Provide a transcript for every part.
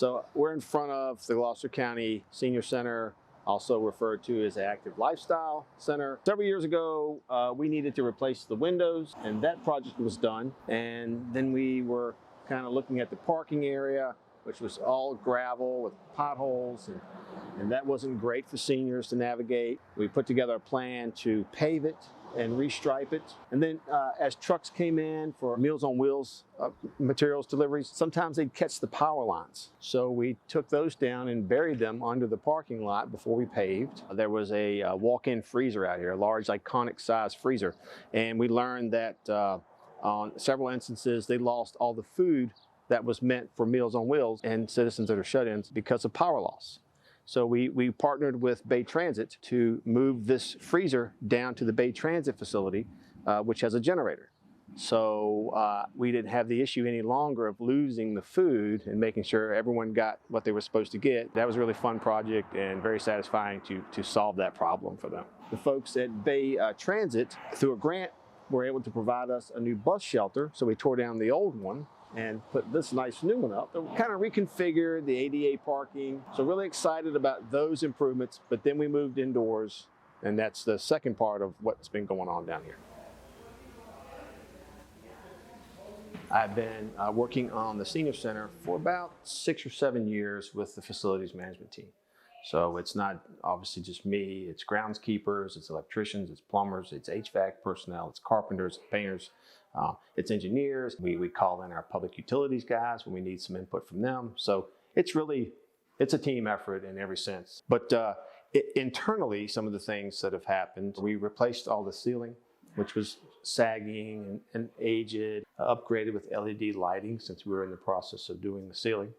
So we're in front of the Gloucester County Senior Center, also referred to as the Active Lifestyle Center. Several years ago, we needed to replace the windows, and that project was done. And then we were kind of looking at the parking area, which was all gravel with potholes, and that wasn't great for seniors to navigate. We put together a plan to pave it and restripe it. And then as trucks came in for Meals on Wheels materials deliveries, sometimes they'd catch the power lines. So we took those down and buried them under the parking lot before we paved. There was a walk-in freezer out here, a large iconic size freezer. And we learned that on several instances, they lost all the food that was meant for Meals on Wheels and citizens that are shut-ins because of power loss. So we partnered with Bay Transit to move this freezer down to the Bay Transit facility, which has a generator. So we didn't have the issue any longer of losing the food and making sure everyone got what they were supposed to get. That was a really fun project and very satisfying to solve that problem for them. The folks at Bay Transit, through a grant, were able to provide us a new bus shelter. So we tore down the old one and put this nice new one up. So we kind of reconfigured the ADA parking. So really excited about those improvements, but then we moved indoors, and that's the second part of what's been going on down here. I've been working on the Senior Center for about 6 or 7 years with the facilities management team. So it's not obviously just me, it's groundskeepers, it's electricians, it's plumbers, it's HVAC personnel, it's carpenters, painters, it's engineers. We call in our public utilities guys when we need some input from them. So it's a team effort in every sense. But internally, some of the things that have happened, we replaced all the ceiling, which was sagging and aged, upgraded with LED lighting since we were in the process of doing the ceiling.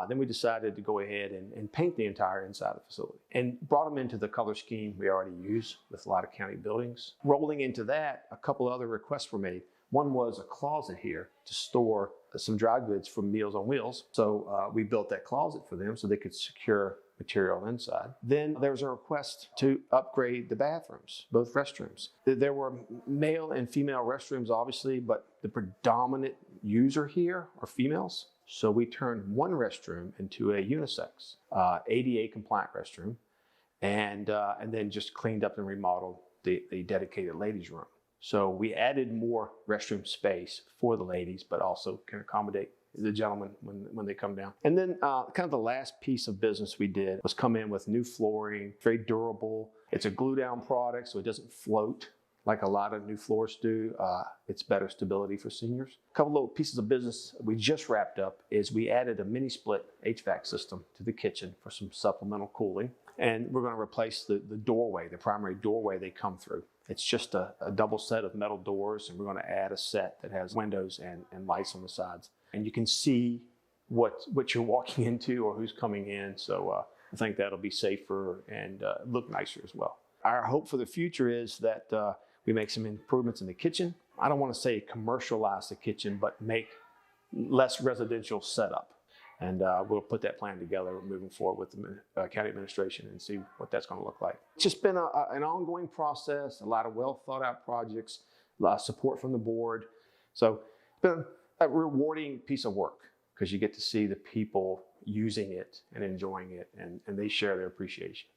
Then we decided to go ahead and paint the entire inside of the facility and brought them into the color scheme we already use with a lot of county buildings. Rolling into that, a couple other requests were made. One was a closet here to store some dry goods from Meals on Wheels. So we built that closet for them so they could secure material inside. Then there was a request to upgrade the bathrooms, both restrooms. There were male and female restrooms, obviously, but the predominant user here are females. So we turned one restroom into a unisex, ADA compliant restroom, and then just cleaned up and remodeled the dedicated ladies' room. So we added more restroom space for the ladies, but also can accommodate the gentlemen when they come down. And then kind of the last piece of business we did was come in with new flooring, very durable. It's a glue down product, so it doesn't float like a lot of new floors do. It's better stability for seniors. A couple little pieces of business we just wrapped up is we added a mini split HVAC system to the kitchen for some supplemental cooling. And we're going to replace the doorway, the primary doorway they come through. It's just a double set of metal doors, and we're going to add a set that has windows and lights on the sides. And you can see what you're walking into or who's coming in. So I think that'll be safer and look nicer as well. Our hope for the future is that we make some improvements in the kitchen. I don't want to say commercialize the kitchen, but make less residential setup. And we'll put that plan together moving forward with the county administration and see what that's going to look like. It's just been an ongoing process, a lot of well thought out projects, a lot of support from the board. So it's been a rewarding piece of work because you get to see the people using it and enjoying it, and they share their appreciation.